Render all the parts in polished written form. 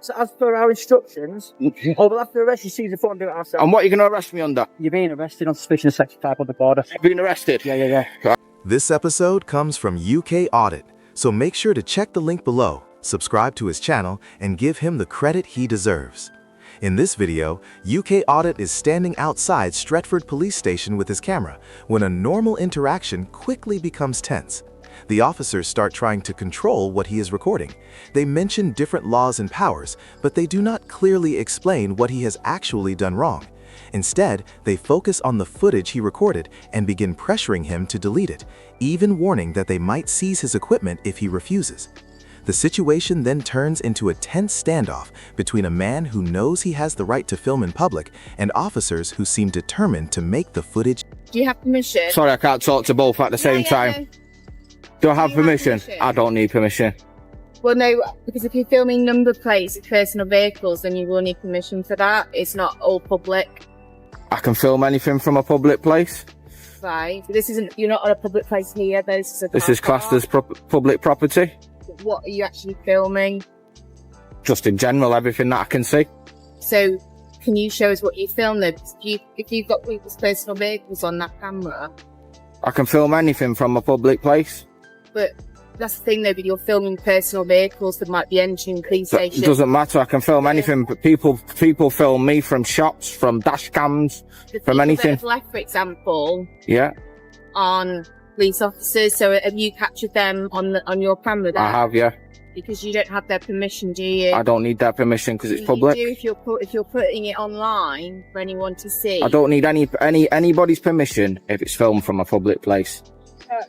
So as per our instructions, we'll have to arrest you, seize the phone and do it ourselves. And what are you going to arrest me under? You're being arrested on suspicion of Section 5 on the border. Being arrested? Yeah. This episode comes from UK Audit, so make sure to check the link below, subscribe to his channel, and give him the credit he deserves. In this video, UK Audit is standing outside Stretford Police Station with his camera when a normal interaction quickly becomes tense. The officers start trying to control what he is recording. They mention different laws and powers, but they do not clearly explain what he has actually done wrong. Instead, they focus on the footage he recorded and begin pressuring him to delete it, even warning that they might seize his equipment if he refuses. The situation then turns into a tense standoff between a man who knows he has the right to film in public and officers who seem determined to make the footage. Do you have permission? Sorry, I can't talk to both at the same time. Do I have permission? I don't need permission. Well, no, because if you're filming number plates of personal vehicles, then you will need permission for that. It's not all public. I can film anything from a public place. Right. This isn't, you're not on a public place here. This is classed as public property. What are you actually filming? Just in general, everything that I can see. So, can you show us what you filmed though? If you've got people's personal vehicles on that camera. I can film anything from a public place. But that's the thing though, but you're filming personal vehicles that might be entering police stations. It doesn't matter, I can film anything. But people film me from shops, from dash cams, from anything. That have left, for example. Yeah. On police officers. So have you captured them on your camera there? I have, yeah. Because you don't have their permission, do you? I don't need their permission because it's public. You do if you're putting it online for anyone to see. I don't need anybody's permission if it's filmed from a public place.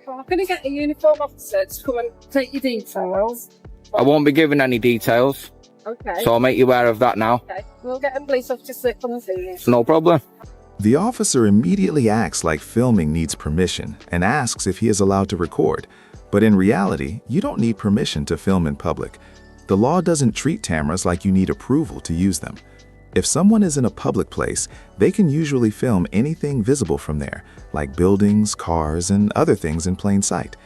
Well, I'm going to get a uniform officer to come and take your details. I won't be giving any details. Okay. So I'll make you aware of that now. Okay. We'll get a police officer to come and see you. It's no problem. The officer immediately acts like filming needs permission and asks if he is allowed to record. But in reality, you don't need permission to film in public. The law doesn't treat cameras like you need approval to use them. If someone is in a public place, they can usually film anything visible from there, like buildings, cars, and other things in plain sight.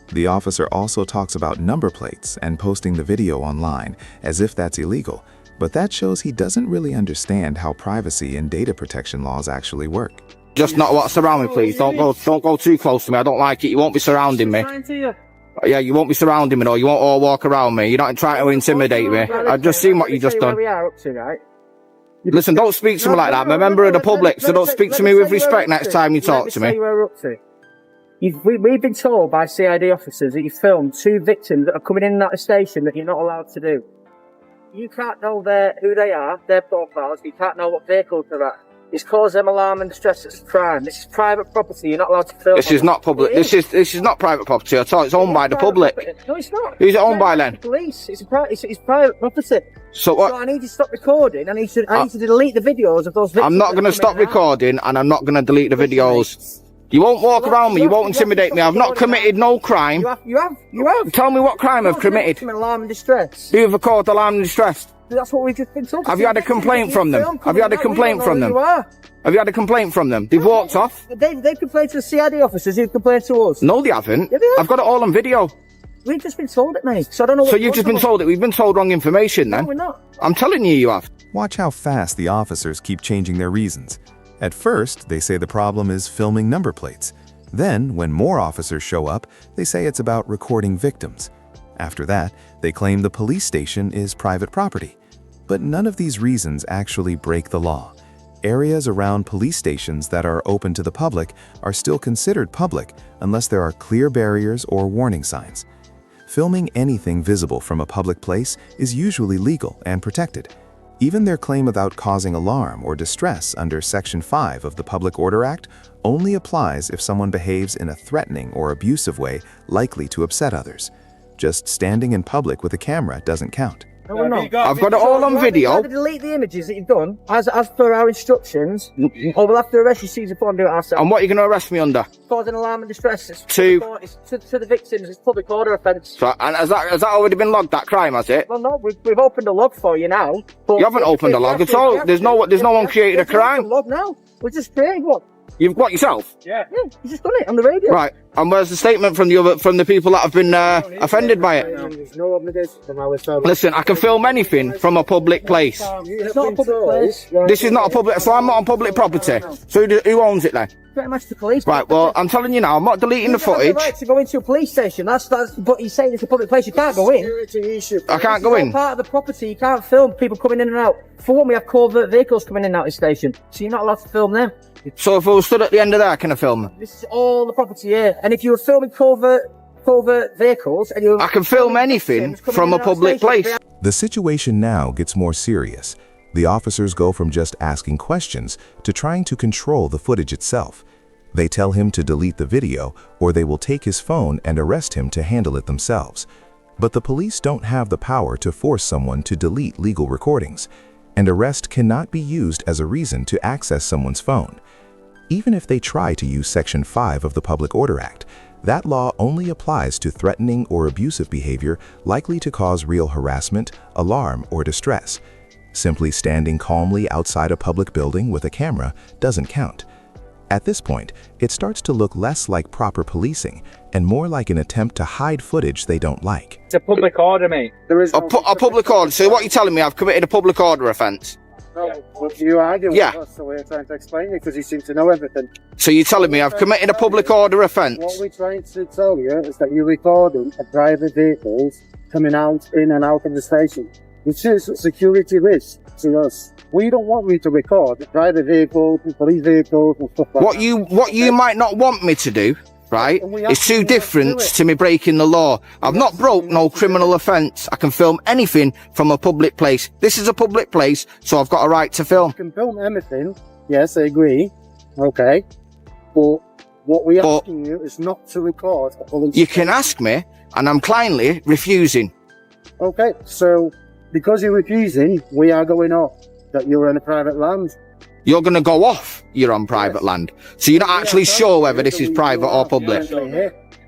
The officer also talks about number plates and posting the video online, as if that's illegal, but that shows he doesn't really understand how privacy and data protection laws actually work. Just not what's around me, please. Don't go too close to me. I don't like it. You won't be surrounding me. Yeah, you won't be surrounding me, or you won't all walk around me. You're not trying to intimidate me. I've just seen what you just done. We are up to, right? Listen, don't speak to me like that. I'm a member of the public, so don't speak to me with respect next time you talk to me. We've been told by CID officers that you filmed 2 victims that are coming in and out of the station that you're not allowed to do. You can't know who they are, their profiles. You can't know what vehicles they're at. It's caused them alarm and distress. It's crime. This is private property. You're not allowed to film. This is not public. This is not private property at all. It's owned by the public. No, it's not. Who's it owned by then? Police. It's private property. So what? So I need to stop recording. I need to delete the videos of those victims. I'm not going to stop recording, and I'm not going to delete the videos. You won't walk around me. You won't intimidate me. I've not committed no crime. You have. Tell me what crime I've committed. Alarm and distress. Who have I called alarm and distress? That's what we've just been told. Have you had a complaint from them? Have you had a complaint from them? Have you had a complaint from them? They've walked off. They've complained to the CID officers who've complained to us. No, they haven't. Yeah, they have. I've got it all on video. We've just been told it, mate. So I don't know what. So you've just been told it. We've been told wrong information then. No, we're not. I'm telling you, you have. Watch how fast the officers keep changing their reasons. At first, they say the problem is filming number plates. Then, when more officers show up, they say it's about recording victims. After that, they claim the police station is private property. But none of these reasons actually break the law. Areas around police stations that are open to the public are still considered public unless there are clear barriers or warning signs. Filming anything visible from a public place is usually legal and protected. Even their claim without causing alarm or distress under Section 5 of the Public Order Act only applies if someone behaves in a threatening or abusive way likely to upset others. Just standing in public with a camera doesn't count. No, we're not. I've got it all on video. You have to delete the images that you've done as per our instructions, or we'll have to arrest you, seize the phone and do it ourselves. And what are you going to arrest me under? Causing alarm and distress. It's to the victims. It's public order offence. So, and has that already been logged? That crime, has it? Well, no, we've opened a log for you now. You haven't opened a log at all. There's no one created a crime. Log now. We just created one. You've got yourself? Yeah, you just done it on the radio. Right. And where's the statement from the people that have been offended by it? There's no obligation from our side. Listen, I can film anything from a public place. It's not a public place. This is not a public, so I'm not on public property. So who owns it then? Great Manchester Police. Right, well, I'm telling you now, I'm not deleting the You have footage. the right to go into a police station. That's. But he's saying it's a public place. You can't go in. I can't go in. It's part of the property. You can't film people coming in and out. For one, we have covert vehicles coming in and out of the station, so you're not allowed to film them. So if I was stood at the end of there, can I film them? This is all the property here. And if you were filming covert vehicles, and you, I can film anything from a public place. The situation now gets more serious. The officers go from just asking questions to trying to control the footage itself. They tell him to delete the video, or they will take his phone and arrest him to handle it themselves. But the police don't have the power to force someone to delete legal recordings, and arrest cannot be used as a reason to access someone's phone. Even if they try to use Section 5 of the Public Order Act, that law only applies to threatening or abusive behavior likely to cause real harassment, alarm, or distress. Simply standing calmly outside a public building with a camera doesn't count. At this point, it starts to look less like proper policing and more like an attempt to hide footage they don't like. it's a public order, mate. There is A public order. So what you're telling me, I've committed a public order offence? What you argue Yeah. with us, so we're trying to explain it because you seem to know everything. So you're telling me I've committed a public order What offence? we're trying to tell you is that you're recording a private vehicles coming out, in and out of the station. Which is a security risk to us. We don't want you to record private vehicles, police vehicles and stuff like that. What you might not want me to do, right, is two different to me breaking the law. I've not broke no criminal offence. I can film anything from a public place. This is a public place, so I've got a right to film. You can film anything. Yes, I agree. Okay. But what we're asking you is not to record a police You can ask me, and I'm kindly refusing. Okay, so because you're refusing, we are going off that you're on a private land. You're going to go off you're on private land. So you're not actually sure whether this is private or public.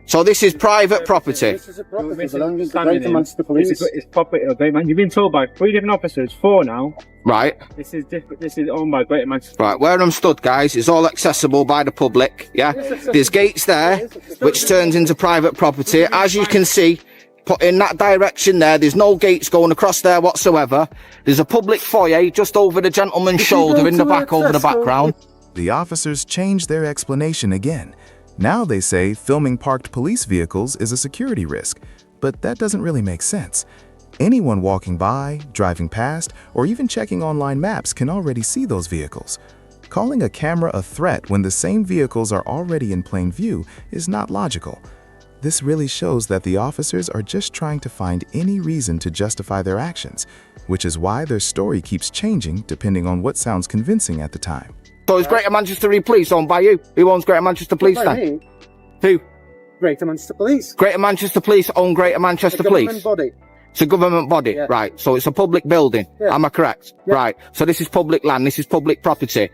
So this is private property. This is a property belonging to Greater Manchester Police. It's property of Greater Manchester. You've been told by 3 different officers, 4 now. Right. This is different. This is owned by Greater Manchester. Right, where I'm stood, guys, is all accessible by the public, yeah? There's gates there, which turns into private property. As you can see, put in that direction there's no gates going across there whatsoever. There's a public foyer just over the gentleman's shoulder in the back over the background. The officers change their explanation again. Now they say filming parked police vehicles is a security risk, but that doesn't really make sense. Anyone walking by, driving past, or even checking online maps can already see those vehicles. Calling a camera a threat when the same vehicles are already in plain view is not logical. This really shows that the officers are just trying to find any reason to justify their actions, which is why their story keeps changing depending on what sounds convincing at the time. So is Greater Manchester Police owned by you? Who owns Greater Manchester Police then? Who? Greater Manchester Police. Greater Manchester Police own Greater Manchester Police? Body. It's a government body, Yeah. right? So it's a public building, am I correct? Yeah. Right, so this is public land, this is public property.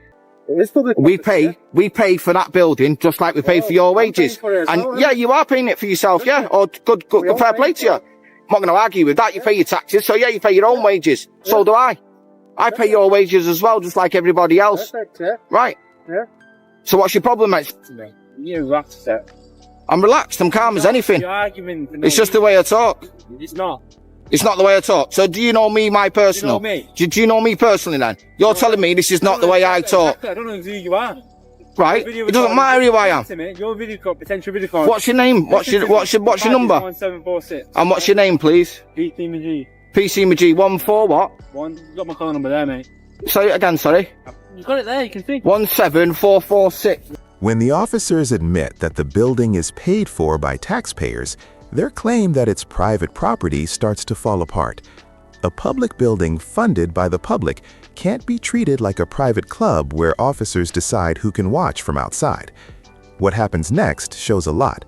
It is public We property, pay for that building just like we pay for your I'm wages. paying for it as And well, yeah, you are paying it for yourself, yeah? Or good all fair pay play to you. for I'm it. not going to argue with that. You pay your taxes, so yeah, you pay your own wages. So do I. I pay your wages as well, just like everybody else. Perfect, yeah. Right. Yeah. So what's your problem, mate? You're relaxed, sir. I'm relaxed, I'm calm as anything. Your argument. It's just the way I talk. It's not. It's not the way I talk. So do you know me, my personal? Do you know me? Do you know me personally then? You're telling me this is not the way I talk. Exactly, I don't know who you are. Right? It doesn't matter who I am. Your video call, potential video call. What's your name? What's your number? 1746. And what's your name, please? PCMG. PCMG 14 what? Got my call number there, mate. Say it again, sorry. You got it there, you can see. 17446. When the officers admit that the building is paid for by taxpayers, their claim that it's private property starts to fall apart. A public building funded by the public can't be treated like a private club where officers decide who can watch from outside. What happens next shows a lot.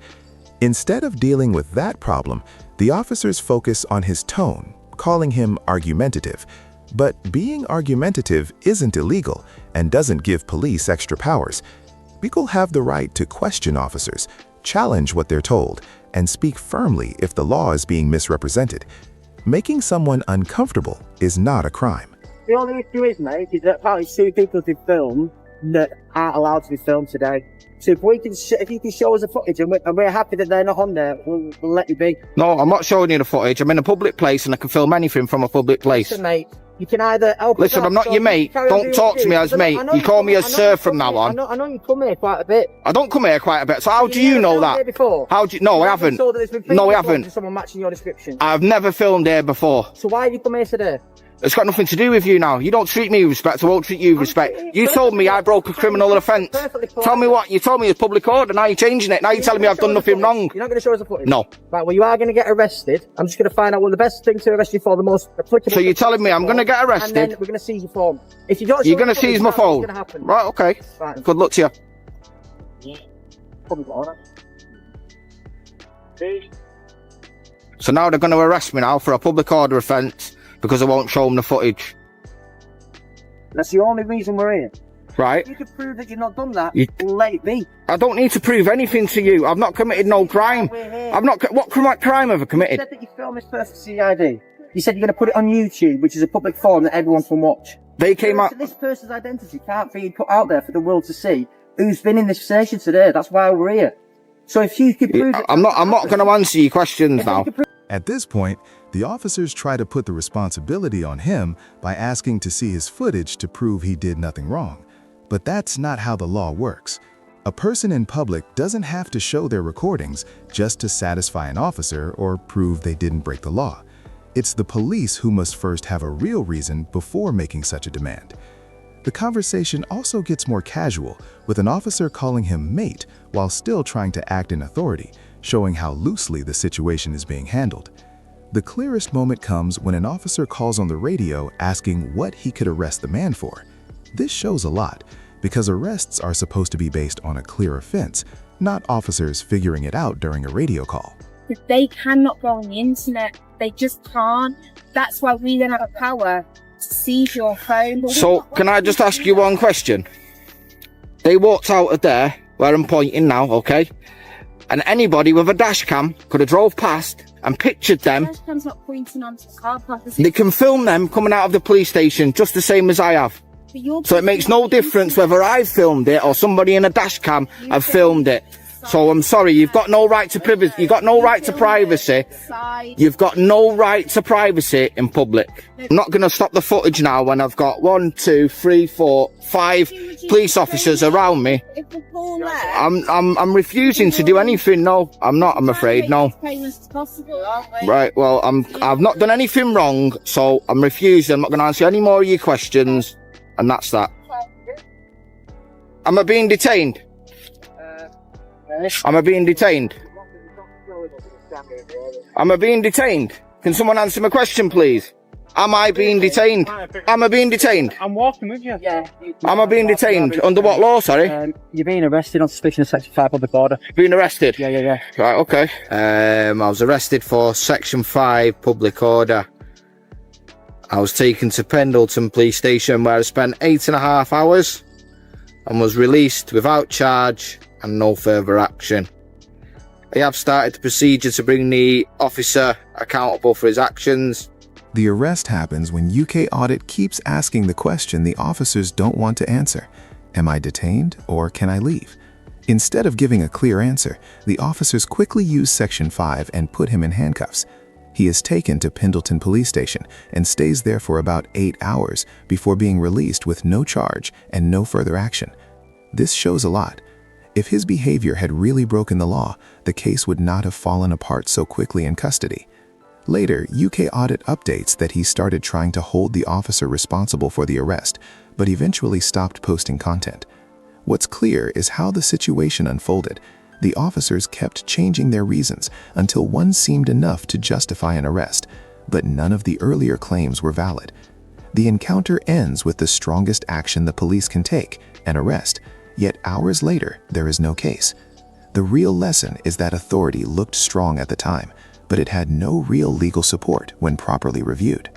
Instead of dealing with that problem, the officers focus on his tone, calling him argumentative. But being argumentative isn't illegal and doesn't give police extra powers. People have the right to question officers, challenge what they're told, and speak firmly if the law is being misrepresented. Making someone uncomfortable is not a crime. The only issue is, mate, is that apparently 2 people did film that aren't allowed to be filmed today. So if you can show us the footage and we're happy that they're not on there, we'll let you be. No, I'm not showing you the footage. I'm in a public place and I can film anything from a public place. Listen, mate, you can either help Listen, us out, I'm not so your mate. Don't talk to me as mate. You call me as sir from now on. I know you come here quite a bit. I don't come here quite a bit. So how do you know that? How do you? No, I haven't. No, I haven't. Someone matching your description. I've never filmed here before. So why have you come here today? It's got nothing to do with you now. You don't treat me with respect, I won't treat you with respect. You told me I broke a criminal offence. Tell me what? You told me it's public order, now you're changing it. Now you're telling me I've done nothing wrong. You're not going to show us the footage? No. Right, well, you are going to get arrested. I'm just going to find out what the best thing to arrest you for, the most applicable. So you're telling me I'm going to get arrested? And then we're going to seize your phone. If you don't, you're going to seize my phone? It's going to happen. Right, okay. Right. Good luck to you. Yeah. Public order. So now they're going to arrest me now for a public order offence because I won't show them the footage. That's the only reason we're here. Right. If you can prove that you've not done that, we'll let it be. I don't need to prove anything to you. I've not committed no crime. I've not. What crime have I committed? You said that you filmed this person for CID. You said you're going to put it on YouTube, which is a public forum that everyone can watch. They came out. This person's identity can't be put out there for the world to see who's been in this station today. That's why we're here. So if you could prove it, I'm not going to answer your questions now. At this point, the officers try to put the responsibility on him by asking to see his footage to prove he did nothing wrong. But that's not how the law works. A person in public doesn't have to show their recordings just to satisfy an officer or prove they didn't break the law. It's the police who must first have a real reason before making such a demand. The conversation also gets more casual, with an officer calling him mate while still trying to act in authority, showing how loosely the situation is being handled. The clearest moment comes when an officer calls on the radio asking what he could arrest the man for. This shows a lot, because arrests are supposed to be based on a clear offense, not officers figuring it out during a radio call. They cannot go on the internet. They just can't. That's why we then have a power to seize your phone. So, can I just ask you one question? They walked out of there, where I'm pointing now, okay? And anybody with a dash cam could have drove past and pictured them. Dash cam's not pointing onto the car park. They can film them coming out of the police station just the same as I have. So it makes no difference whether I've filmed it or somebody in a dash cam have filmed it. So I'm sorry, you've got no right to privacy. You've got no right to privacy. You've got no right to privacy in public. I'm not going to stop the footage now when I've got 1, 2, 3, 4, 5 police officers around me. I'm refusing to do anything. No, I'm not. I'm afraid. No. Right. Well, I've not done anything wrong, so I'm refusing. I'm not going to answer any more of your questions, and that's that. Am I being detained? Am I being detained? Am I being detained? Can someone answer my question, please? Am I being detained? Am I being detained? I'm walking with you. Yeah. Am I being detained? Under what law, sorry? You're being arrested on suspicion of Section 5 public order. Being arrested? Yeah. Right, okay. I was arrested for Section 5 public order. I was taken to Pendleton Police Station where I spent 8.5 hours and was released without charge and no further action. I have started the procedure to bring the officer accountable for his actions. The arrest happens when UK Audit keeps asking the question the officers don't want to answer. Am I detained or can I leave? Instead of giving a clear answer, the officers quickly use Section 5 and put him in handcuffs. He is taken to Pendleton Police Station and stays there for about 8 hours before being released with no charge and no further action. This shows a lot. If his behavior had really broken the law, the case would not have fallen apart so quickly in custody. Later, UK Audit updates that he started trying to hold the officer responsible for the arrest, but eventually stopped posting content. What's clear is how the situation unfolded. The officers kept changing their reasons until one seemed enough to justify an arrest, but none of the earlier claims were valid. The encounter ends with the strongest action the police can take, an arrest. Yet hours later, there is no case. The real lesson is that authority looked strong at the time, but it had no real legal support when properly reviewed.